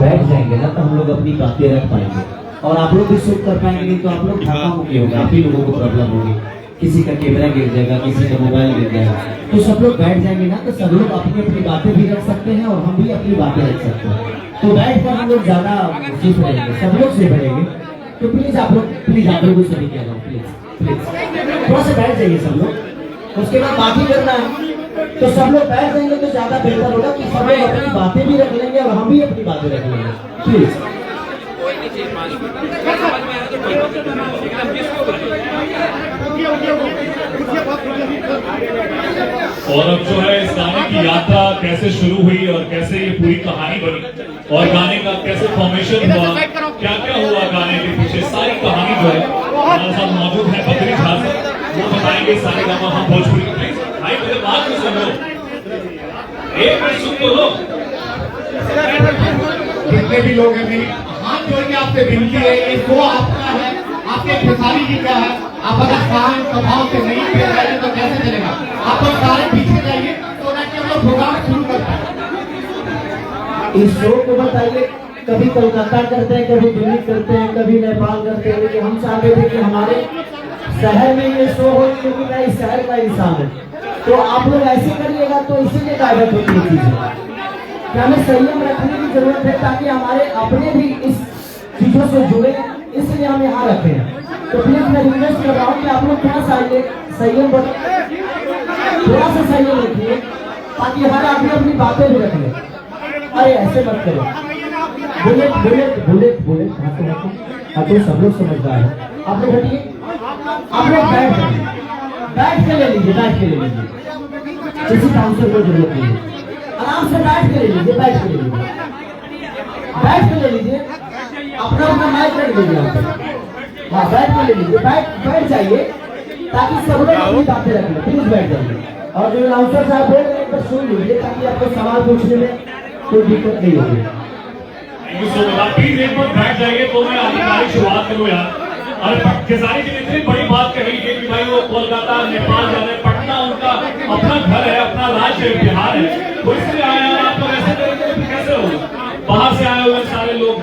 बैठ जाएंगे ना तो हम लोग अपनी बातें रख पाएंगे और आप लोग भी शूट कर पाएंगे। नहीं तो आप लोग धक्का-मुक्की होगा, आप ही लोगों को प्रॉब्लम होगी, किसी का कैमरा गिर जाएगा, किसी का मोबाइल गिर जाएगा। तो सब लोग बैठ जाएंगे ना तो सब लोग अपनी अपनी बातें भी रख सकते हैं और हम भी अपनी बातें रख सकते हैं। तो बैठ कर हम लोग ज्यादा सीख रहेंगे, सब लोग सीख रहेंगे। तो प्लीज आप लोग को सभी कह रहा हूँ, प्लीज थोड़ा सा बैठ जाइए सब लोग। उसके बाद बाकी करना है तो सब लोग बैठ जाएंगे तो ज्यादा बेहतर होगा कि सब लोग अपनी बातें भी रख लेंगे और हम भी अपनी बातें रख लेंगे। प्लीज और अब जो है इस गाने की यात्रा कैसे शुरू हुई और कैसे ये पूरी कहानी बनी और गाने का कैसे फॉर्मेशन हुआ, क्या क्या हुआ गाने के पीछे, सारी कहानी जो है हमारे साथ मौजूद है बद्री झा से, वो बताएंगे सारे गाना हम भोजपुरी। भाई मुझे बात तो सुनो, एक मिनट सुन तो लो। जितने भी लोग हैं मेरी हाथ जोड़ के आपसे विनती है, ये शो आपका है, आपके खेसारी जी का है। आप अगर शांत स्वभाव से नहीं पेश आएंगे तो कैसे चलेगा? आप लोग सारे पीछे जाइए तो ना कि हम लोग प्रोग्राम शुरू कर पाए। इस शो को बताइए, कभी कोलकाता करते हैं, कभी दिल्ली करते हैं, कभी नेपाल करते हैं, लेकिन हम चाहते थे कि हमारे शहर में ये शो हो, क्योंकि मैं इस शहर का इंसान हूँ। तो आप लोग ऐसे करिएगा तो इसीलिए डाइवर्ट होती है चीजें। हमें संयम रखने की जरूरत है ताकि हमारे अपने भी इस चीजों से जुड़े, इसलिए हम यहाँ रखे हैं। तो प्लीज मैं रिक्वेस्ट कर रहा हूँ कि आप लोग थोड़ा सा संयम रखिए ताकि हर आदमी अपनी बातें भी रख ले। अरे ऐसे मत करो, बुलेट हाथों सब लोग समझदार है। आप लोग हटिए, आप लोग बैठ के ले लीजिए, किसी काउंसलर को जरूरत नहीं है, आराम से बैठ के ले लीजिए, अपना माइक रख लीजिए। हाँ बैठ के ले लीजिए, बैठ जाइए ताकि सब लोग अपनी बातें रख लें। प्लीज बैठ जाइए और जो अनाउंसर साहब बोल रहे हैं तो सुन लीजिए ताकि आपको सवाल पूछने में कोई दिक्कत नहीं होगी। प्लीज एक बार बैठ जाइए तो मैं आधिकारिक शुरुआत करूँ यार। और खेसारी जी ने इतनी बड़ी बात कही है कि भाई वो कोलकाता नेपाल जा रहे, पटना उनका अपना घर है, अपना राज्य है, बिहार है, तो इसलिए आए हैं। आप तो ऐसे करेंगे तो कैसे होगा? बाहर से आए हुए सारे लोग,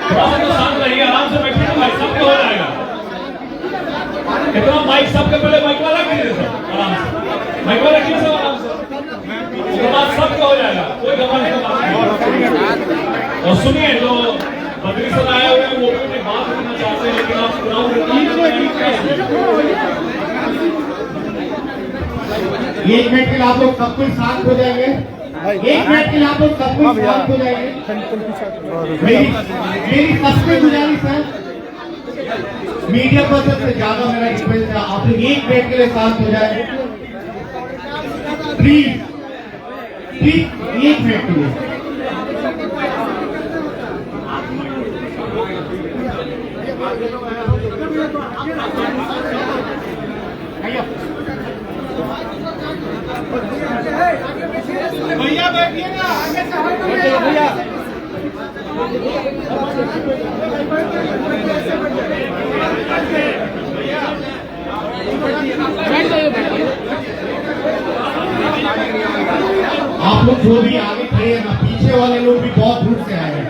थोड़ा सा तो शांत रहिए, आराम से बैठिए ना भाई, सबके हो जाएगा। इतना माइक सबके पहले माइक वाला रखिए, सब आराम से माइक वाला रखिए, सब आराम से, उसके बाद सबका हो जाएगा, कोई घबराने की बात नहीं। और सुनिए जो बद्री से आए हुए हैं वो भी अपनी बात करना चाहते हैं, लेकिन आप ग्राउंड एक मिनट के लिए आप लोग सब कुछ शांत हो जाएंगे। एक मिनट के लिए आप लोग सब कुछ शांत हो जाएंगे। मेरी सबसे गुजारिश है, मीडिया पर्सन से ज्यादा मेरा रिक्वेस्ट है, आप लोग एक मिनट के लिए शांत हो जाए प्लीज, एक मिनट के लिए। भैया बैठिए ना, आगे से भैया। आप लोग जो भी आगे खड़े हैं ना, पीछे वाले लोग भी बहुत दूर से आए हैं,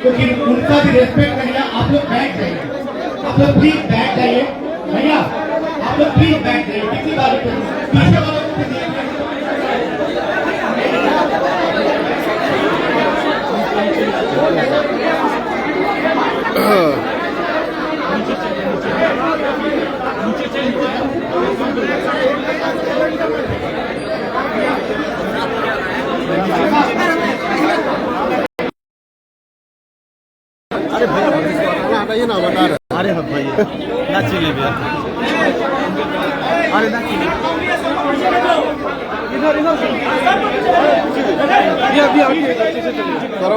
क्योंकि उनका भी रेस्पेक्ट करिए। आप लोग बैठ जाइए, आप लोग प्लीज बैठ जाइए भैया, आप लोग प्लीज बैठ जाइए। किसी बात पीछे वालों को भी अरे भैया बताइए ना, बता रहे। अरे हाँ भैया ना चिल्ले भैया, अरे ना चिल्ले इधर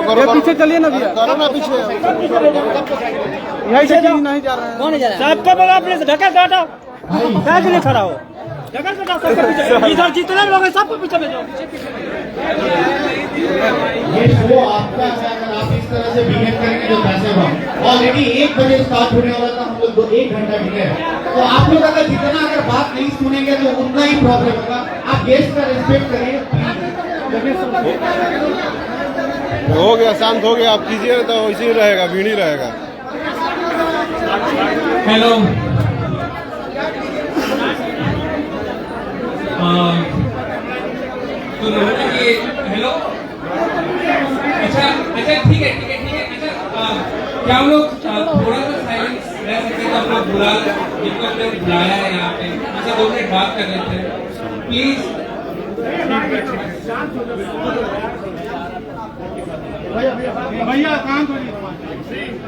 करो पीछे चलिए ना भैया, करो ना पीछे, यही से नहीं जा रहे हैं। कौन जा रहा है? सबको बोला अपने से ढका काटा, क्या के लिए खड़ा हो? ढका काटा सबको पीछे, इधर जितने लोग हैं सबको पीछे भेजो। ये शो आपका है, अगर आप इस तरह से बिहेव करेंगे तो कैसे होगा? ऑलरेडी 1 बजे स्टार्ट होने वाला था, हम लोग 1 घंटा डिले है, तो आप लोग अगर जितना अगर बात नहीं सुनेंगे तो उतना ही प्रॉब्लम होगा। आप गेस्ट का रिस्पेक्ट करिए। हो गया, शांत हो गया। आप कीजिए तो वैसे ही रहेगा, भीड़ ही रहेगा। हेलो, तो हेलो, अच्छा ठीक है। अच्छा, क्या हम लोग थोड़ा सा साइलेंस रह सकते हैं? तो हम लोग जिनको हमने बुलाया है यहाँ पे, अच्छा 2 मिनट बात कर लेते हैं प्लीज। भैया शांत हो जाइए,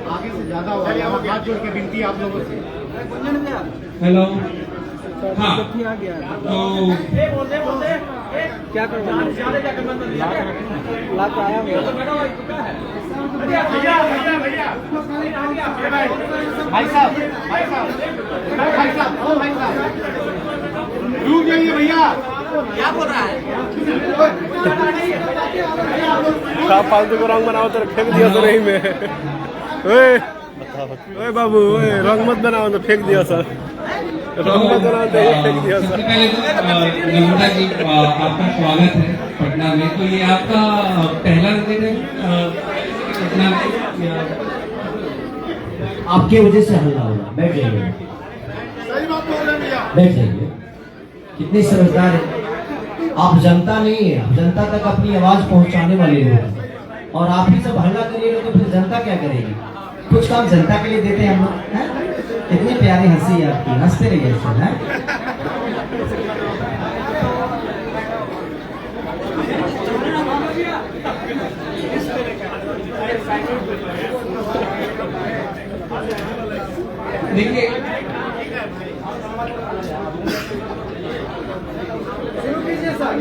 आगे से ज्यादा हो गया। हाथ जोड़ के विनती आप लोगों से। हेलो, हाँ, तो क्या करना भाई साहब रुक जाइए भैया। क्या बोल रहा है? साफ फालतू को रंग बनाओ तो फेंक दिया सर रही में। ओए बाबू, ओए रंग मत बनाओ तो फेंक दिया सर। रंग मत बनाओ तो फेंक दिया सबसे सर। पहले तो नम्रता जी, आपका स्वागत है पटना में। तो ये आपका पहला विजिट है पटना में? आपके वजह से हल्ला हो रहा। बैठ जाइए, सही बात बोल रहे हैं भैया। बैठ जाइए। कितनी समझदार है आप। जनता नहीं है, आप जनता तक अपनी आवाज पहुंचाने वाले लोग हैं। और आप ही सब हल्ला करिएगा तो फिर जनता क्या करेगी? कुछ काम जनता के लिए देते हैं हम लोग, हैं? इतनी प्यारी हंसी है आपकी, हंसते रहिए सर, हैं? देखिए,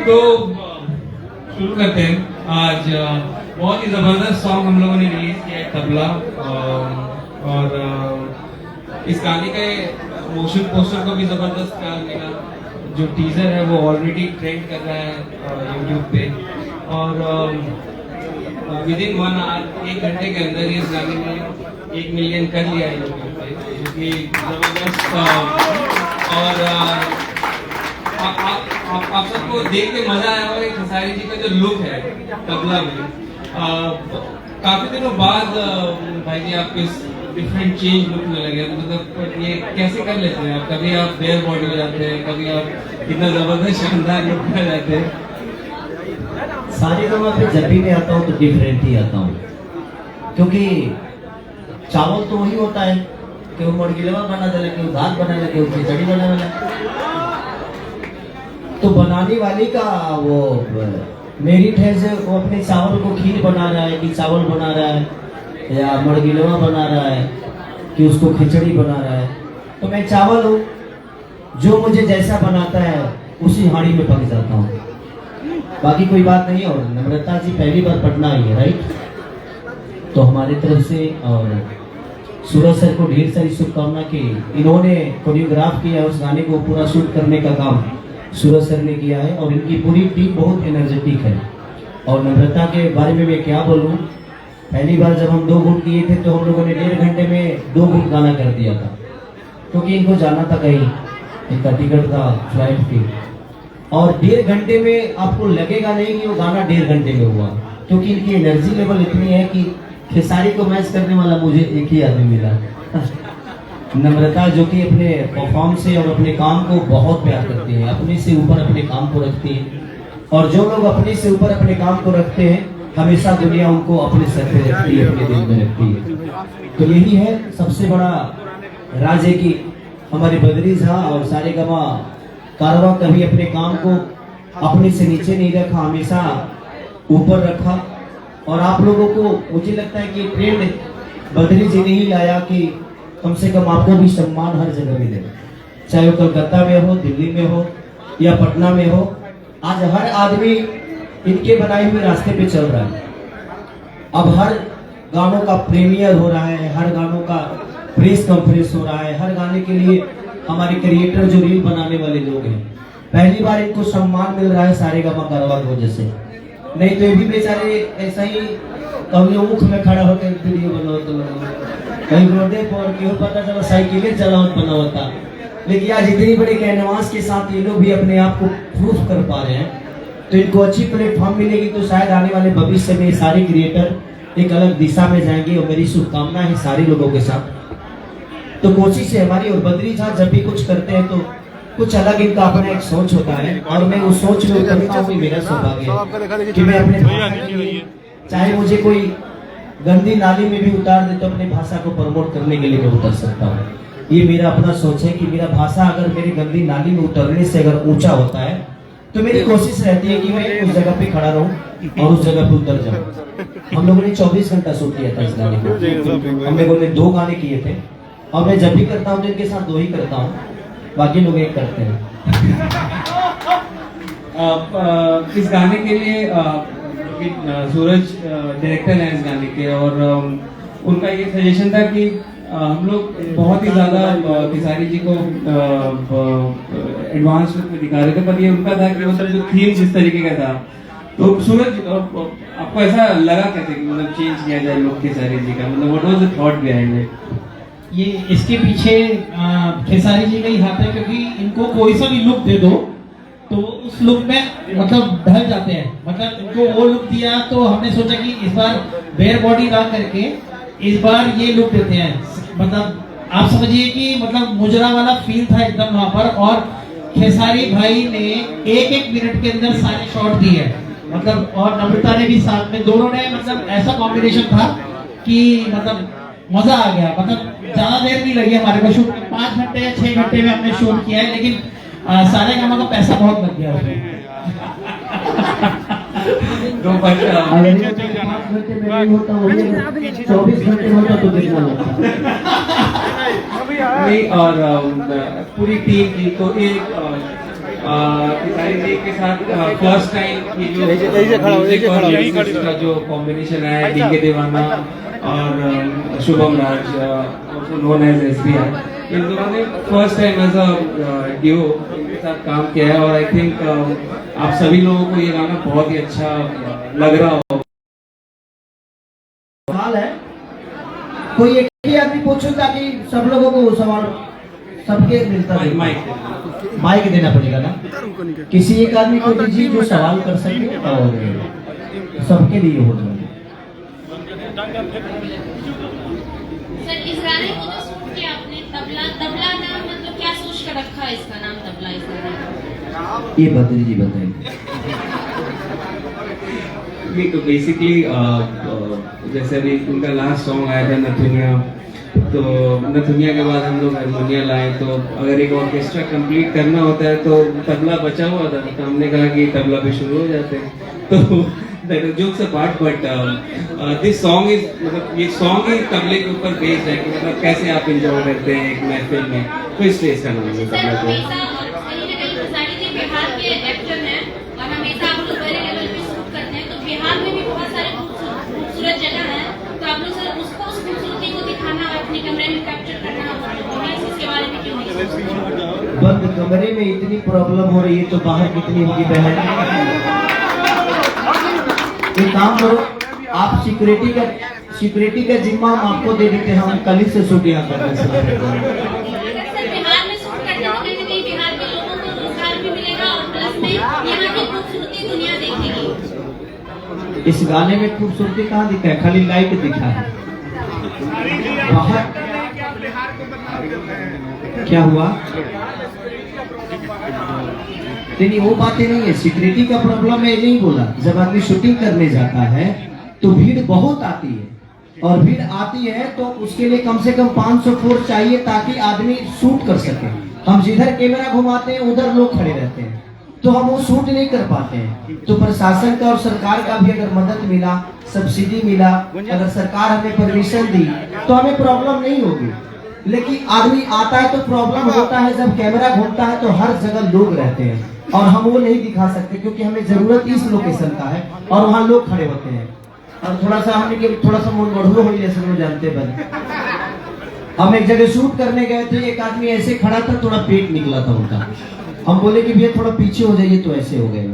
तो शुरू करते हैं। आज बहुत ही जबरदस्त सॉन्ग हम लोगों ने रिलीज किया है, तबला। और इस गाने के मोशन पोस्टर को भी जबरदस्त प्यार मिला। जो टीजर है वो ऑलरेडी ट्रेंड कर रहा है यूट्यूब पे। और विद इन 1 आवर, 1 घंटे के अंदर इस गाने ने 1 मिलियन कर लिया है यूट्यूब पे, जो कि जबरदस्त। और आप सबको देख के मजा आया होगा खेसारी जी का जो लुक है तबला में। काफी दिनों बाद भाई जी आप इस डिफरेंट चेंज लुक में लगे। मतलब ये कैसे कर लेते हैं आप? कभी आप बेयर बॉडी हो जाते हैं, कभी आप इतना जबरदस्त शानदार लुक में जाते हैं। सारे गाँव पे जब भी मैं आता हूँ तो डिफरेंट ही आता हूँ, क्योंकि चावल तो वही होता है कि वो मड़गिलवा बना दे, कि वो भात बना दे, कि वो खिचड़ी बना दे। तो बनाने वाले का वो मेरिट है जो वो अपने चावल को खीर बना रहा है, कि चावल बना रहा है, या मड़गिलवा बना रहा है, कि उसको खिचड़ी बना रहा है। तो मैं चावल हूँ, जो मुझे जैसा बनाता है उसी हांडी में पक जाता हूँ। बाकी कोई बात नहीं। और नम्रता जी पहली बार पटना आई है, राइट? तो हमारी तरफ से और सूरज सर को ढेर सारी शुभकामना की। इन्होंने कोरियोग्राफ किया, उस गाने को पूरा शूट करने का काम सूरज सर ने किया है। और इनकी पूरी टीम बहुत एनर्जेटिक है। और नम्रता के बारे में मैं क्या बोलूँ, पहली बार जब हम 2 गुट किए थे तो हम लोगों ने 1.5 घंटे में 2 गुट गाना कर दिया था, क्योंकि इनको जाना था कहीं, इनका टिकट था फ्लाइट की। और 1.5 घंटे में आपको लगेगा नहीं कि वो गाना 1.5 घंटे में हुआ, क्योंकि इनकी एनर्जी लेवल इतनी है कि खेसारी को मैच करने वाला मुझे एक ही आदमी मिला, नम्रता, जो कि अपने परफॉर्म से और अपने काम को बहुत प्यार करती है, अपने से ऊपर अपने काम को रखती है। और जो लोग अपने से ऊपर अपने काम को रखते हैं, हमेशा दुनिया उनको अपने सर पे रखती है, अपने दिल में रखती है। तो यही है सबसे बड़ा राज है कि हमारे बद्री झा और सारेगामा कारवां कभी अपने काम को अपने से नीचे नहीं रखा, हमेशा ऊपर रखा। और आप लोगों को मुझे लगता है कि ट्रेंड बद्री जी ने ही लाया कि कम से कम आपको भी सम्मान हर जगह मिले, चाहे वो कलकत्ता में हो, दिल्ली में हो या पटना में हो। आज हर आदमी इनके बनाए हुए रास्ते पे चल रहा है। अब हर गानों का प्रीमियर हो रहा है, हर गानों का प्रेस कॉन्फ्रेंस हो रहा है, हर गाने के लिए हमारे क्रिएटर जो रील बनाने वाले लोग हैं, पहली बार इनको सम्मान मिल रहा है सारेगामा कारवां की वजह से। नहीं तो ये भी बेचारे ऐसा ही कभी मुख में खड़ा होकर वीडियो बनाओ, कहीं रोडे पर क्यों पता चला साइकिलें चलावत बना होता। लेकिन आज इतनी बड़ी कैनवास के साथ ये लोग भी अपने आप को प्रूफ कर पा रहे हैं तो इनको अच्छी प्लेटफॉर्म मिलेगी तो शायद आने वाले भविष्य में सारे क्रिएटर एक अलग दिशा में जाएंगे। और मेरी शुभकामना है सारे लोगों के साथ। तो कोशिश है हमारी। और बद्री साहब जब भी कुछ करते हैं तो कुछ अलग इनका अपना एक सोच होता है, और मैं उस सोच में उतरता हूँ। मेरा सौभाग्य है कि मैं अपने भाषा के लिए, चाहे मुझे कोई गंदी नाली में भी उतार दे तो अपनी भाषा को प्रमोट करने के लिए मैं उतर सकता हूँ। ये मेरा अपना सोच है कि मेरा भाषा अगर मेरी गंदी नाली में उतरने से अगर ऊंचा होता है तो मेरी कोशिश रहती है कि मैं उस जगह पे खड़ा रहूं और उस जगह पे उतर जाऊं। हम लोगों ने 24 घंटा शूट किया था इस गाने को। हम लोगों ने 2 गाने किए थे, और मैं जब भी करता हूँ तो इनके साथ 2 ही करता हूँ, बाकी लोग एक करते हैं। इस गाने के लिए सूरज डायरेक्टर हैं इस गाने के, और उनका ये सजेशन था कि हम लोग बहुत ही ज्यादा खेसारी जी को एडवांस में दिखा रहे थे, पर ये उनका था कि मतलब जो थीम जिस तरीके का था, तो सूरज आपको ऐसा लगा कैसे कि मतलब चेंज किया जाए लुक खेसारी जी का, मतलब what was the thought behind it? ये इसके पीछे खेसारी जी का ही हाथ है, क्योंकि इनको कोई सा भी लुक दे दो तो उस लुक में मतलब ढल जाते हैं। मतलब इनको वो लुक दिया तो हमने सोचा कि इस बार बेयर बॉडी ना करके इस बार ये लुक देते हैं। मतलब आप समझिए कि मतलब मुजरा वाला फील था एकदम वहां पर, और खेसारी भाई ने 1-1 मिनट के अंदर सारे शॉट दिए, मतलब और नम्रता ने भी साथ में, दोनों ने मतलब ऐसा कॉम्बिनेशन था कि मतलब मजा आ गया। मतलब ज्यादा देर नहीं लगी हमारे को शूट में, 5 घंटे या 6 घंटे में हमने शूट किया है, लेकिन सारे कामों का पैसा बहुत लग गया उसमें। तो बट अगर 5 घंटे में नहीं होता, 24 घंटे होता तो कितना लगता। नहीं, और पूरी टीम की तो एक खेसारी जी के साथ फर्स्ट टाइम ये जो म्यूजिक और लिरिक्स का जो कॉम्बिनेशन है, डीके दीवाना और Shubham Raj known as SBI, इन दोनों ने first time as a duo इनके साथ काम किया है, और आई थिंक आप सभी लोगों को ये गाना बहुत ही अच्छा लग रहा होगा। सवाल है, कोई एक ही आदमी पूछो ताकि सब लोगों को सवाल सबके मिलता है। माइक देना पड़ेगा ना, किसी एक आदमी को दीजिए जो सवाल कर सके और सबके लिए हो जाए। सर, इस गाने को जो शूट किया आपने, तबला नाम मतलब क्या सोच कर रखा है इसका नाम तबला इस गाने का? ये बद्री जी बताएंगे। नहीं, तो बेसिकली जैसे अभी उनका लास्ट सॉन्ग आया था नथुनिया, तो नथुनिया के बाद हम लोग हारमोनिया लाए, तो अगर एक ऑर्केस्ट्रा कंप्लीट करना होता है तो तबला बचा हुआ था, तो हमने कहा कि तबला पे शुरू हो जाते हैं। तो jokes apart, but this song is, मतलब ये सॉन्ग ही तबले के ऊपर बेस्ड है कि मतलब कैसे आप एंजॉय करते हैं एक महफिल में, तो इसलिए इसका नाम है सर, तबला। हमेशा कहीं ना कहीं खेसारी जी बिहार के एक्टर हैं, और हमेशा आप लोग बड़े लेवल पे शूट करते हैं, तो बिहार में भी बहुत सारे खूबसूरत जगह है, तो आप लोग सर उसको, उस खूबसूरती को दिखाना, अपने कमरे में कैप्चर करना, इसके बारे में क्यों नहीं सोचते? बंद कमरे में इतनी प्रॉब्लम हो रही है तो बाहर कितनी होगी बहन। एक काम करो, आप सिक्योरिटी का जिम्मा हम आपको दे देते हैं, हम कल ही से शूटिंग करते हैं। सर, बिहार में शूट करते हैं तो कहीं ना कहीं बिहार के लोगों को रोजगार भी मिलेगा, और प्लस में यहाँ की खूबसूरती दुनिया देखेगी। इस गाने में खूबसूरती कहाँ दिखा है? खाली लाइट दिखा है। बाहर क्या हुआ? नहीं, वो बातें नहीं है। सिक्योरिटी का प्रॉब्लम है, नहीं बोला। जब आदमी शूटिंग करने जाता है तो भीड़ बहुत आती है, और भीड़ आती है तो उसके लिए कम से कम 500 फोर्स चाहिए ताकि आदमी शूट कर सके। हम जिधर कैमरा घुमाते हैं उधर लोग खड़े रहते हैं, तो हम वो शूट नहीं कर पाते हैं। तो प्रशासन का और सरकार का भी अगर मदद मिला, सब्सिडी मिला, अगर सरकार हमें परमिशन दी तो हमें प्रॉब्लम नहीं होगी। लेकिन आदमी आता है तो प्रॉब्लम होता है, जब कैमरा घूमता है तो हर जगह लोग रहते हैं और हम वो नहीं दिखा सकते, क्योंकि हमें जरूरत इस लोकेशन का है और वहाँ लोग खड़े होते हैं। और थोड़ा सा हमने थोड़ा सा मन बढ़ो हो जैसे जानते बन। हम एक जगह शूट करने गए थे, एक आदमी ऐसे खड़ा था, थोड़ा पेट निकला था उनका। हम बोले कि भैया थोड़ा पीछे हो जाइए, तो ऐसे हो गए।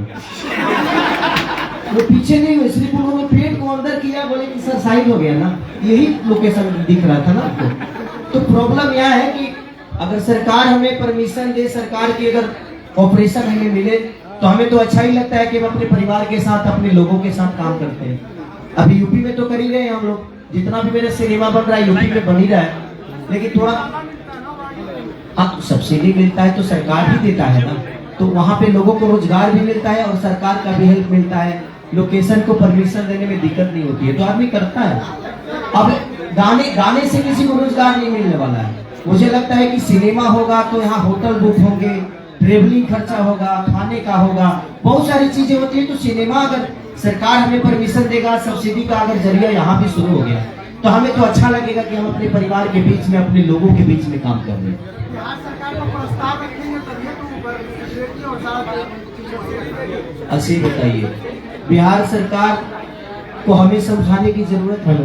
वो पीछे नहीं हुए, सिर्फ उन्होंने पेट को अंदर किया, बोले कि सर साइड हो गया ना, यही लोकेशन दिख रहा था ना आपको। तो प्रॉब्लम यह है कि अगर सरकार हमें परमिशन दे, सरकार की अगर ऑपरेशन हमें मिले तो हमें तो अच्छा ही लगता है कि हम अपने परिवार के साथ, अपने लोगों के साथ काम करते हैं। अभी यूपी में तो कर ही रहे हैं हम लोग, जितना भी मेरा सिनेमा बन रहा है यूपी में बन ही रहा है, लेकिन थोड़ा हाँ सब्सिडी मिलता है तो सरकार ही देता है ना, तो वहाँ पे लोगों को रोजगार भी मिलता है और सरकार का भी हेल्प मिलता है, लोकेशन को परमिशन देने में दिक्कत नहीं होती है, तो आदमी करता है। अब गाने से किसी को रोजगार नहीं मिलने वाला है। मुझे लगता है कि सिनेमा होगा तो यहाँ होटल बुक होंगे, ट्रेवलिंग खर्चा होगा, खाने का होगा, बहुत सारी चीजें होती है। तो सिनेमा अगर सरकार हमें परमिशन देगा, सब्सिडी का अगर जरिया यहाँ भी शुरू हो गया तो हमें तो अच्छा लगेगा कि हम अपने परिवार के बीच में, अपने लोगों के बीच में काम कर रहे हैं। ऐसे बताइए, बिहार सरकार को हमें समझाने की जरूरत है,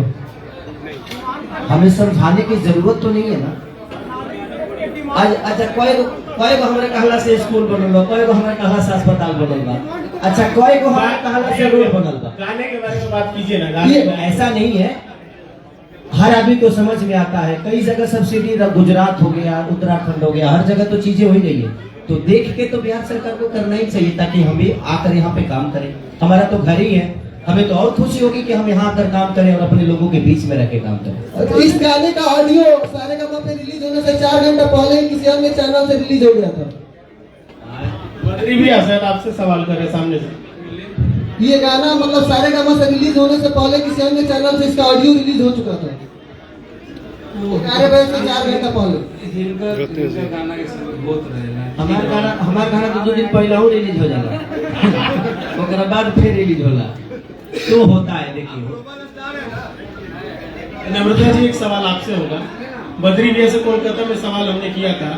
हमें समझाने की जरूरत तो नहीं है ना। आज अच्छा कोई को हमारे कहला से स्कूल बनल बा, कोई को हमारे कहला से अस्पताल बनल बा, अच्छा कोई को हमारे कहला से रोड बनल बा। गाने के बारे में बात कीजिए ना। ये ऐसा नहीं है, हर आदमी को समझ में आता है। कई जगह सब्सिडी, गुजरात हो गया, उत्तराखंड हो गया, हर जगह तो चीजें हो ही गई है। तो देख के तो बिहार सरकार को करना ही चाहिए ताकि हम भी आकर यहाँ पे काम करें। हमारा तो घर ही है, हमें तो और खुशी होगी कि हम यहाँ आकर काम करें और अपने लोगों के बीच में रह के काम करें। तो इस गाने का ऑडियो सारेगामा पे रिलीज होने से 4 घंटा पहले किसी अन्य चैनल से रिलीज हो गया था। बद्री भी सर आपसे सवाल कर रहे सामने से। ये गाना मतलब सारेगामा से रिलीज होने से पहले किसी अन्य चैनल से इसका ऑडियो रिलीज हो चुका था, 11 बजे से 4 घंटा पहले। हमारा गाना तो 2 दिन पहले ही रिलीज हो जाला, ओकरा बाद फिर रिलीज होला, तो होता है। देखिए नम्रता जी, एक सवाल आपसे होगा। बद्री भी से कोलकाता में सवाल हमने किया था,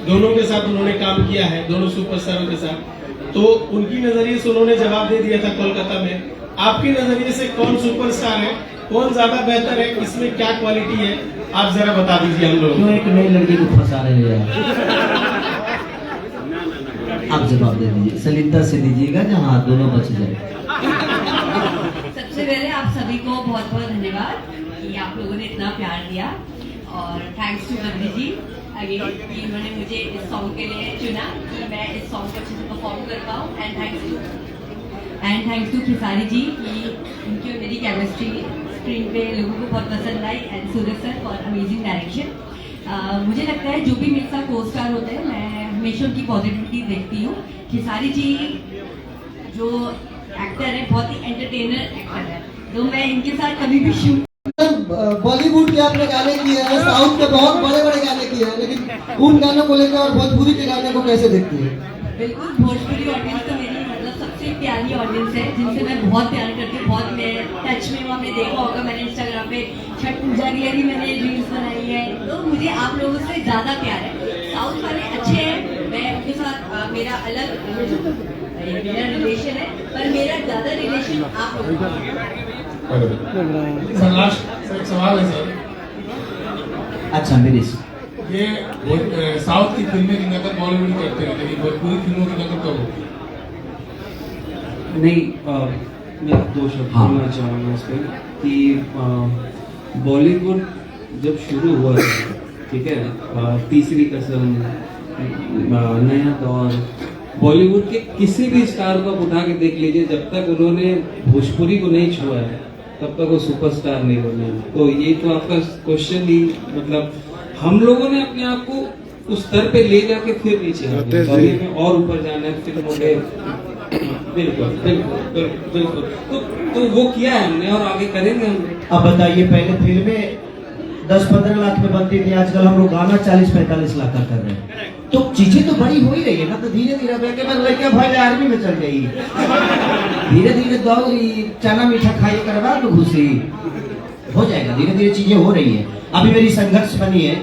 दोनों के साथ उन्होंने काम किया है, दोनों सुपरस्टारों के साथ, तो उनकी नजरिए से उन्होंने जवाब दे दिया था कोलकाता में। आपके नजरिए से कौन सुपरस्टार है, कौन ज्यादा बेहतर है, इसमें क्या क्वालिटी है, आप जरा बता दीजिए हम लोग। क्यों एक नई लड़की को फंसा रहे हैं आप जवाब दे दीजिए, सलीता से दीजिएगा जहाँ दोनों बच जाए। सबसे पहले आप सभी को बहुत बहुत धन्यवाद कि आप लोगों ने इतना प्यार दिया, और thanks to Badri ji again कि उन्होंने मुझे इस सॉन्ग के लिए चुना कि मैं इस सॉन्ग को अच्छे से परफॉर्म कर पाऊँ। And thanks to Khesari ji कि उनकी और मेरी केमिस्ट्री स्क्रीन पे लोगों को बहुत पसंद आई, and Suraj sir for amazing direction. मुझे लगता है जो भी मेरे साथ को स्टार होते हैं मैं हमेशा उनकी पॉजिटिविटी देखती हूँ। खेसारी जी जो एक्टर है बहुत ही एंटरटेनर एक्टर है, तो मैं इनके साथ कभी भी शूट। बॉलीवुड के आपने गाने किए हैं, साउथ के बहुत बड़े बड़े गाने किए हैं, लेकिन उन गानों को लेकर और भोजपुरी के गाने को कैसे देखती है? बिल्कुल, भोजपुरी ऑडियंस तो मेरी मतलब सबसे प्यारी ऑडियंस है, जिनसे मैं बहुत प्यार करती हूँ, बहुत मैं टच में हूँ। आपने देखा होगा मैंने इंस्टाग्राम पे छठ पूजा के लिए भी मैंने रील्स बनाई है, तो मुझे आप लोगों से ज्यादा प्यार है। साउथ वाले अच्छे हैं, मैं उनके साथ मेरा अलग मेरा रिलेशन है, पर मेरा ज्यादा रिलेशन आप लोगों का। सर लास्ट एक सवाल है सर। अच्छा मेरी ये साउथ की फिल्में की नकल बॉलीवुड करते हैं, लेकिन भोजपुरी फिल्मों की नकल कब होती है? नहीं, मैं 2 शब्द बोलना चाहूँगा इस पर कि बॉलीवुड जब शुरू हुआ था, ठीक है, तीसरी कसम, नया दौर, बॉलीवुड के किसी भी स्टार को उठा के देख लीजिए, जब तक उन्होंने भोजपुरी को नहीं छुआ है तब तक वो सुपरस्टार नहीं बने। तो ये तो आपका क्वेश्चन ही, मतलब हम लोगों ने अपने आप को उस स्तर पे ले जाके फिर नीचे में और ऊपर जाना है, फिल्मों के बिल्कुल बिल्कुल बिल्कुल तो वो किया है हमने और आगे करेंगे हम। अब बताइए, पहले फिल्में 10-15 लाख में बनती थी, आजकल हम लोग गाना 40-45 लाख का कर रहे हैं, तो चीजें तो बड़ी हो ही रही है ना। तो धीरे धीरे लड़कियां भाई आर्मी में चल गई, धीरे धीरे दौड़ी चना मीठा खाई करवा तो घुसी हो जाएगा, धीरे धीरे चीजें हो रही है। अभी मेरी संघर्ष बनी है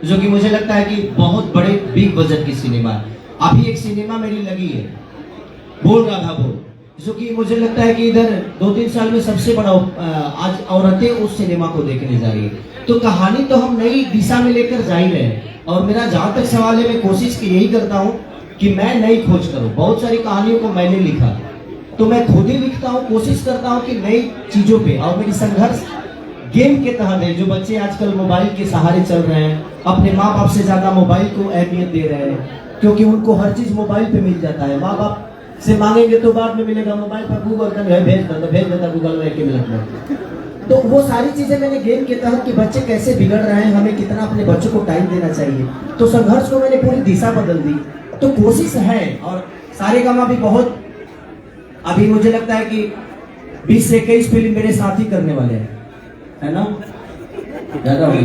जो कि मुझे लगता है कि बहुत बड़े बिग बजट की सिनेमा है। अभी एक सिनेमा मेरी लगी है बोल राधा बोल, जो कि मुझे लगता है कि इधर 2-3 साल में सबसे बड़ा आज औरतें उस सिनेमा को देखने जा रही है। तो कहानी तो हम नई दिशा में लेकर जा ही रहे हैं, और मेरा जहाँ तक सवाल है मैं कोशिश की यही करता हूँ कि मैं नई खोज करूँ। बहुत सारी कहानियों को मैंने लिखा तो मैं खुद ही लिखता हूँ, कोशिश करता हूँ कि नई चीजों पे, और मेरी संघर्ष गेम के तहत है। जो बच्चे आजकल मोबाइल के सहारे चल रहे हैं, अपने माँ बाप से ज्यादा मोबाइल को अहमियत दे रहे हैं, क्योंकि उनको हर चीज मोबाइल पे मिल जाता है। माँ बाप से मांगेंगे तो बाद में मिलेगा, मोबाइल पर गूगल कर भेज देता गूगल में 1 मिनट में। तो वो सारी चीजें मैंने गेम के तहत कि बच्चे कैसे बिगड़ रहे हैं, हमें कितना अपने बच्चों को टाइम देना चाहिए, तो संघर्ष को मैंने पूरी दिशा बदल दी। तो कोशिश है, और सारेगामा भी बहुत, अभी मुझे लगता है कि 20 से 21 फिल्म मेरे साथ ही करने वाले हैं, है ना? ज्यादा हो गया।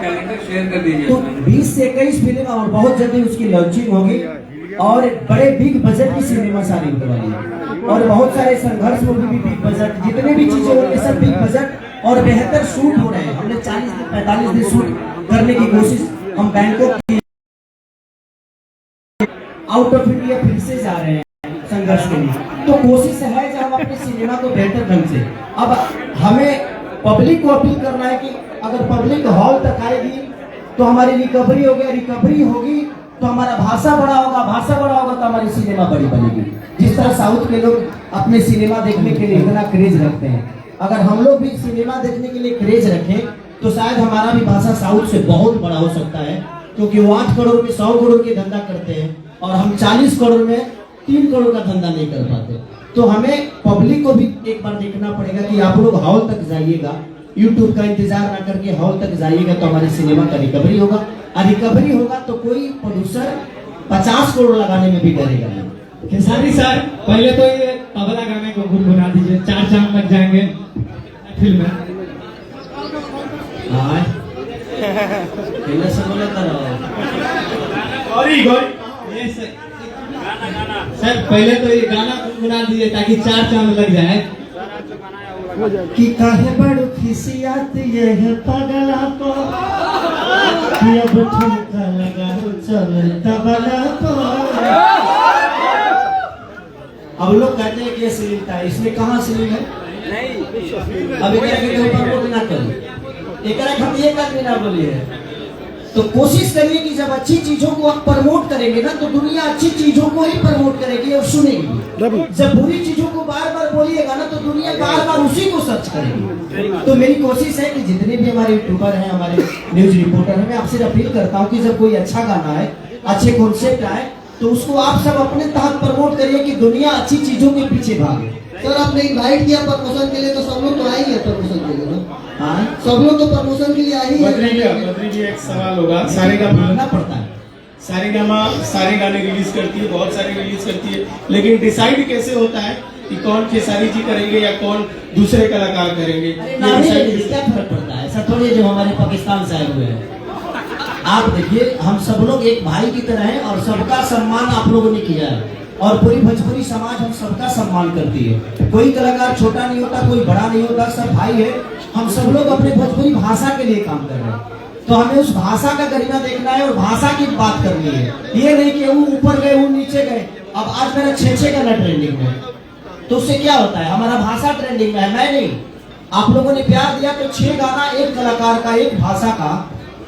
कैलेंडर शेयर कर दीजिए। तो 20 से 21 फिल्म और बहुत जल्दी उसकी लॉन्चिंग होगी, और बड़े बिग बजट की सिनेमा सारी होने वाली है, और बहुत सारे संघर्ष मूवी भी बिग बजट, जितने भी चीजें हो रही सब बिग बजट और बेहतर शूट हो रहे हैं। हमने 40 दिन 45 दिन शूट करने की कोशिश, हम बैंकॉक की आउट ऑफ इंडिया फिर से जा रहे हैं संघर्ष के लिए। तो कोशिश है कि हम अपने सिनेमा को बेहतर ढंग से, अब हमें पब्लिक को अपील करना है कि अगर पब्लिक हॉल तक आएगी तो हमारी रिकवरी होगी, रिकवरी होगी तो हमारा भाषा बड़ा होगा, भाषा बड़ा होगा तो हमारी सिनेमा बड़ी बनेगी। जिस तरह साउथ के लोग अपने सिनेमा देखने के लिए इतना क्रेज रखते हैं, अगर हम लोग भी सिनेमा देखने के लिए क्रेज रखें तो शायद हमारा भी भाषा साउथ से बहुत बड़ा हो सकता है, क्योंकि वो 8 करोड़ में 100 करोड़ के धंधा करते हैं और हम 40 करोड़ में 3 करोड़ का धंधा नहीं कर पाते। तो हमें पब्लिक को भी एक बार देखना पड़ेगा कि आप लोग हॉल तक जाइएगा, यूट्यूब का इंतजार ना करके हॉल तक जाइएगा तो हमारी सिनेमा का रिकवरी होगा, और रिकवरी होगा तो कोई प्रोड्यूसर 50 करोड़ लगाने में भी डरेगा नहीं। खेसारी सर, पहले तो ये तबला गाने को गुनगुना दीजिए, 4 चांद लग जाएंगे फिल्म में। हाँ पहले से बोला था गौरी ये सर पहले तो ये गाना गुनगुना दीजिए ताकि 4 चांद लग जाए। कि काहे बड़ खिसियात ये है पगला को, कि अब ठुमका लगा चल तबला को। अब लोग कहते हैं कि ये श्लीलता है, इसमें कहाँ श्लील है? नहीं, अब एक के ऊपर वोट ना करो, एक हम ये कर ना बोलिए। तो कोशिश करिए कि जब अच्छी चीजों को आप प्रमोट करेंगे ना तो दुनिया अच्छी चीजों को ही प्रमोट करेगी और सुनेगी। जब बुरी चीजों को बार बार बोलिएगा ना तो दुनिया बार बार उसी को सर्च करेगी। तो मेरी कोशिश है कि जितने भी हमारे यूट्यूबर हैं, हमारे न्यूज रिपोर्टर हैं, मैं आपसे अपील करता हूँ कि जब कोई अच्छा गाना है, अच्छे कॉन्सेप्ट आए तो उसको आप सब अपने तहत प्रमोट करिए कि दुनिया अच्छी चीजों के पीछे भागे। सर आपने इनवाइट किया प्रमोशन के लिए तो सब लोग तो आएंगे प्रमोशन के लिए ना? हाँ सब लोग तो प्रमोशन के लिए आ ही बद्री जी एक सवाल होगा, सारेगामा बोलना पड़ता है। सारेगामा सारे गाने रिलीज करती है, बहुत सारे रिलीज करती है, लेकिन डिसाइड कैसे होता है कि कौन खेसारी जी करेंगे या कौन दूसरे कलाकार करेंगे? क्या फर्क पड़ता है? ऐसा थोड़ी जो हमारे पाकिस्तान से आए हुए हैं। आप देखिए हम सब लोग एक भाई की तरह हैं और सबका सम्मान आप लोगों ने किया है, और पूरी भोजपुरी समाज हम सबका सम्मान करती है। कोई कलाकार छोटा नहीं होता, कोई बड़ा नहीं होता, सब भाई है। हम सब लोग अपने भोजपुरी भाषा के लिए काम कर रहे हैं, तो हमें उस भाषा का गरिमा देखना है और भाषा की बात करनी है। ये नहीं कि वो ऊपर गए वो नीचे गए। अब आज मेरा 6 गाना ट्रेंडिंग में, तो उससे क्या होता है? हमारा भाषा ट्रेंडिंग में है, मैं नहीं। आप लोगों ने प्यार दिया तो 6 गाना एक कलाकार का, एक भाषा का,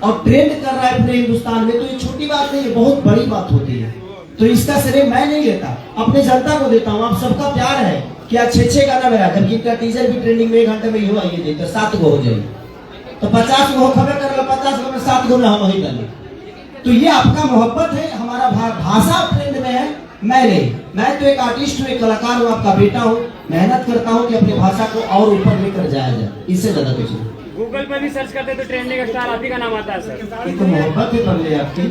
और ट्रेंड कर रहा है पूरे हिंदुस्तान में, तो ये छोटी बात नहीं है, बहुत बड़ी बात होती है। तो इसका श्रेय मैं नहीं लेता, अपने जनता को देता हूँ। आप सबका प्यार है कि आज 6 गाना मेरा, जबकि इनका टीजर भी ट्रेंडिंग में 1 घंटे में हुआ, ये देखो 7 गो हो जाए तो 50 गो खबर कर लो, 50 गो में 7 गो में हम वही डाले। तो ये आपका मोहब्बत है, हमारा भाषा ट्रेंड में है, मैं नहीं। मैं तो एक आर्टिस्ट हूँ, एक कलाकार हूँ, आपका बेटा हूँ, मेहनत करता हूँ कि अपनी भाषा को और ऊपर लेकर जाया जाए, इससे ज्यादा कुछ नहीं। गूगल पे भी सर्च करते तो ट्रेंडिंग स्टार आप ही का नाम आता है सर। ये तो मोहब्बत है बंदे आपकी।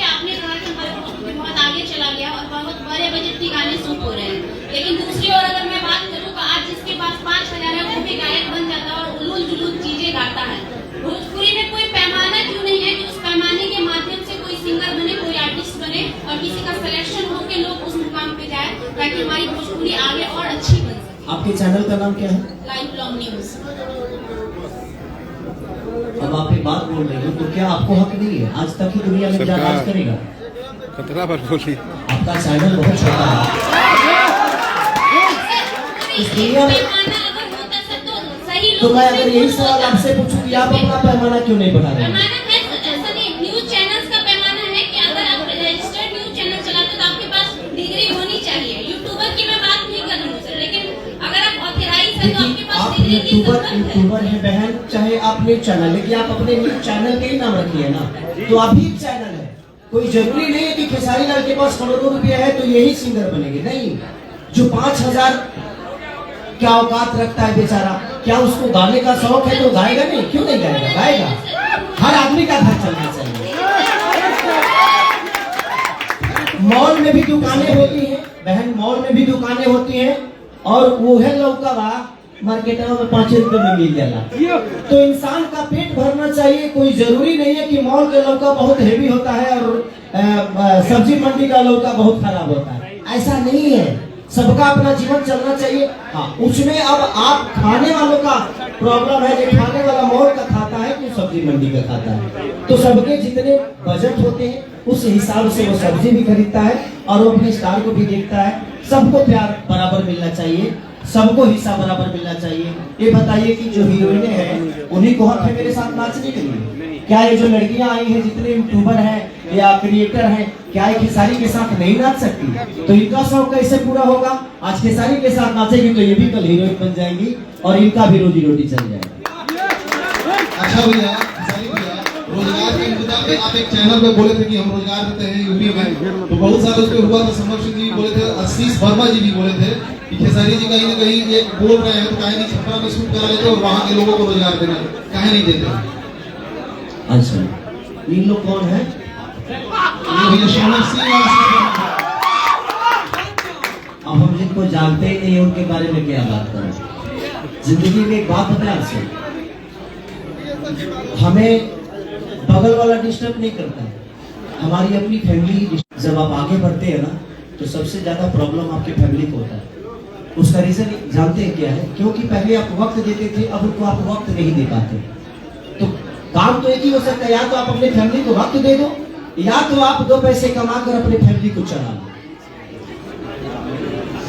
आपने कहा कि हमारा भोजपुरी बहुत आगे चला गया और बहुत बड़े बजट के गाने शूट हो रहे हैं, लेकिन दूसरी ओर अगर मैं बात करूँ तो आज जिसके पास 5,000 है वो भी गायक बन जाता है और उलूल जुलूल चीजें गाता है। भोजपुरी में कोई पैमाना क्यों नहीं है कि उस पैमाने के माध्यम से कोई सिंगर बने, कोई आर्टिस्ट बने और किसी का सिलेक्शन हो के लोग उस मुकाम पे जाए, ताकि हमारी भोजपुरी आगे और अच्छी बन सके। आपके चैनल का नाम क्या है? Life long news. अब आप एक बात बोल रहे हो तो क्या आपको हक नहीं है? आज तक ही दुनिया में क्या राज करेगा? खतरा पर बोली। आपका चैनल बहुत छोटा है, इस दुनिया में। तो मैं अगर यही सवाल आपसे पूछूं कि आप अपना पैमाना क्यों नहीं बढ़ा रहे हैं? न्यूज चैनल्स का पैमाना है कि अगर आप रजिस्टर्ड न्यूज चैनल चलाते तो आपके पास डिग्री होनी चाहिए। यूट्यूबर की मैं बात नहीं कर रही हूँ सर, लेकिन अगर आप ऑथराइज है तो आपके पास आप यूट्यूबर है बहन, चाहे आपने चैनल, लेकिन आप अपने चैनल के ही नाम रखिए ना, तो अभी चैनल है। कोई जरूरी नहीं है कि खेसारी लाल के पास करोड़ों रुपया है तो यही सिंगर बनेंगे, नहीं। जो 5000 क्या औकात रखता है बेचारा, क्या उसको गाने का शौक है तो गाएगा नहीं? क्यों नहीं गाएगा? गाएगा। हर आदमी का घर चलना चाहिए। मॉल में भी दुकानें होती हैं बहन, मॉल में भी दुकानें होती हैं, और वो है लौका मार्केटों में 5 रुपए में मिल जाला। तो इंसान का पेट भरना चाहिए। कोई जरूरी नहीं है कि मॉल का लौका बहुत हेवी होता है और सब्जी मंडी का लौका बहुत खराब होता है, ऐसा नहीं है। सबका अपना जीवन चलना चाहिए। हाँ, उसमें अब आप खाने वालों का प्रॉब्लम है, जो खाने वाला मॉल का खाता है कि सब्जी मंडी का खाता है। तो सबके जितने बजट होते हैं उस हिसाब से वो सब्जी भी खरीदता है और वो अपने स्टार को भी देखता है। सबको प्यार बराबर मिलना चाहिए, सबको हिस्सा बराबर मिलना चाहिए। ये बताइए कि जो हीरोइनें हैं उन्हीं को हक है मेरे साथ नाचने के लिए? क्या ये जो लड़कियां आई हैं, जितने यूट्यूबर हैं या क्रिएटर हैं, क्या ये खेसारी के साथ नहीं नाच सकती? तो इनका शौक कैसे पूरा होगा? आज खेसारी के साथ नाचेगी तो ये भी कल हीरोइन बन जाएंगी और इनका भी रोजी रोटी चल जाएगी। अच्छा भैया, रोजगार के इंतजाम में आप एक चैनल पे बोले थे कि हम रोजगार देते हैं यूपी में, तो बहुत सारे उसमें हुआ था। समर सिंह जी बोले थे, आशीष वर्मा जी भी बोले थे कि खेसारी जी कहीं ना कहीं एक बोल रहे हैं तो कहीं नहीं छपरा में शूट करा लेते और वहाँ के लोगों को रोजगार देना, कहीं नहीं देते। अच्छा, इन लोग कौन है? भैया समर सिंह। अब हम जिनको जानते ही नहीं उनके बारे में क्या बात करें। जिंदगी में एक बात बताएं आपसे, हमें बगल वाला डिस्टर्ब नहीं करता है, हमारी अपनी फैमिली। जब आप आगे बढ़ते हैं ना तो सबसे ज्यादा प्रॉब्लम आपकी फैमिली को होता है। उसका रीजन जानते हैं क्या है? क्योंकि पहले आप वक्त देते थे, अब उनको आप वक्त नहीं दे पाते। तो काम तो एक ही हो सकता है, या तो आप अपने फैमिली को वक्त दे दो, या तो आप 2 पैसे कमाकर अपने फैमिली को चला लो।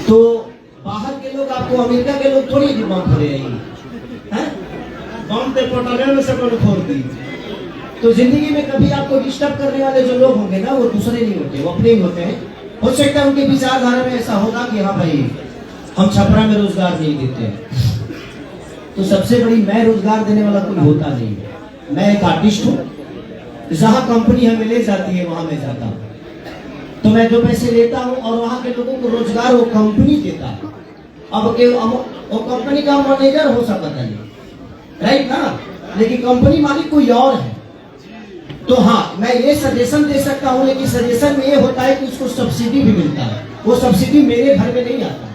तो बाहर के लोग आपको, अमेरिका के लोग थोड़ी बम फोड़े हैं, बम पे पोटोले में से फोड़ दी। तो जिंदगी में कभी आपको डिस्टर्ब करने वाले जो लोग होंगे ना, वो दूसरे नहीं होते, वो अपने ही होते हैं। हो सकता है उनके विचारधारा में ऐसा होगा कि हाँ भाई हम छपरा में रोजगार नहीं देते हैं, तो सबसे बड़ी मैं रोजगार देने वाला कोई होता नहीं। मैं एक आर्टिस्ट हूँ, जहाँ कंपनी हमें ले जाती है वहां मैं जाता हूँ, तो मैं 2 पैसे लेता हूँ और वहां के लोगों को रोजगार वो कंपनी देता है। अब वो कंपनी का मैनेजर हो सकता है, राइट ना, लेकिन कंपनी मालिक कोई और है। तो हाँ, मैं ये सजेशन दे सकता हूँ, लेकिन सजेशन में ये होता है कि उसको सब्सिडी भी मिलता है। वो सब्सिडी मेरे घर में नहीं आता,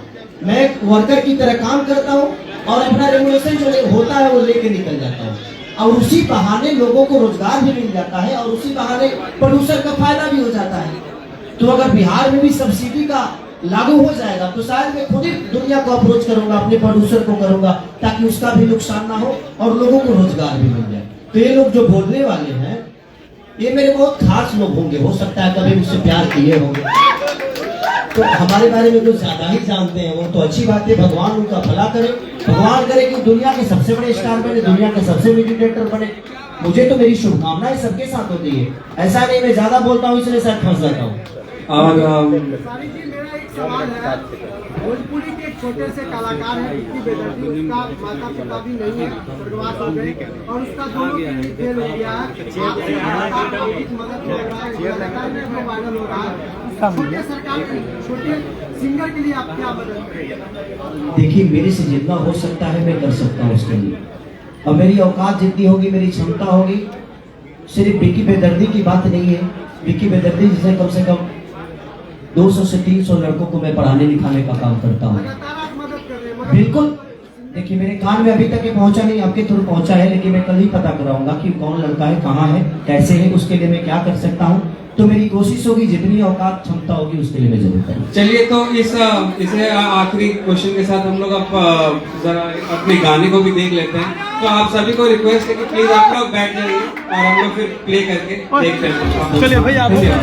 मैं एक वर्कर की तरह काम करता हूँ और अपना रेगुलेशन जो होता है वो लेके निकल जाता हूँ, और उसी बहाने लोगों को रोजगार भी मिल जाता है और उसी बहाने प्रोड्यूसर का फायदा भी हो जाता है। तो अगर बिहार में भी सब्सिडी का लागू हो जाएगा तो शायद मैं खुद ही दुनिया को अप्रोच करूंगा, अपने प्रोड्यूसर को करूंगा, ताकि उसका भी नुकसान ना हो और लोगों को रोजगार भी मिल जाए। तो ये लोग जो बोलने वाले हैं ये मेरे बहुत खास लोग होंगे, हो सकता है कभी मुझसे प्यार किए होंगे, तो हमारे बारे में कुछ ज्यादा ही जानते हैं। वो तो अच्छी बात है, भगवान उनका भला करे, भगवान करे कि दुनिया के सबसे बड़े स्टार बने, दुनिया के सबसे बड़े डायरेक्टर बने। मुझे तो मेरी शुभकामनाएं सबके साथ होती है, ऐसा नहीं मैं ज्यादा बोलता हूँ इसलिए शायद फंस जाता हूँ। और सवाल है, भोजपुरी के छोटे से कलाकार है विक्की बेदर्दी, उसका माता पिता भी नहीं है, स्वर्गवास हो गए और उसका दोनों की फेल हो गया है। मदद हो रहा है, वायरल हो रहा है। छोटे सरकार छोटे सिंगर के लिए आप क्या मदद करेंगे? देखिए, मेरे से जितना हो सकता है मैं कर सकता हूँ उसके लिए, और मेरी औकात जितनी होगी, मेरी क्षमता होगी। सिर्फ विक्की बेदर्दी की बात नहीं है, विक्की बेदर्दी जिसे कम से कम 200 से 300 लड़कों को मैं पढ़ाने लिखाने का काम करता हूँ। बिल्कुल, देखिए मेरे कान में अभी तक ये पहुंचा नहीं, आपके थ्रू पहुंचा है, लेकिन मैं कल ही पता कराऊंगा कि कौन लड़का है, कहाँ है, कैसे है, उसके लिए मैं क्या कर सकता हूँ। तो मेरी कोशिश होगी, जितनी औकात क्षमता होगी उसके लिए मैं जरूर करूँगा। चलिए, तो इसे आखिरी क्वेश्चन के साथ हम लोग अब जरा अपने गाने को भी देख लेते हैं। तो आप सभी को रिक्वेस्ट है कि प्लीज आप लोग बैठ जाइए और हम लोग फिर प्ले करके देखते हैं। चलिए भैया, भैया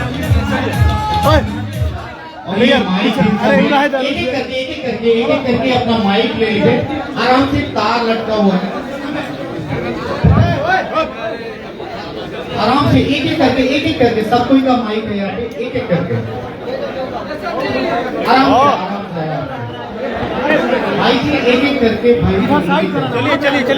एक एक करके अपना माइक ले लीजिए, आराम से तार लटका हुआ है, आराम से एक एक करके सब कोई का माइक है यहाँ पे, एक एक करके आराम से भाई जी एक एक करके भाई जी चलिए चलिए चलिए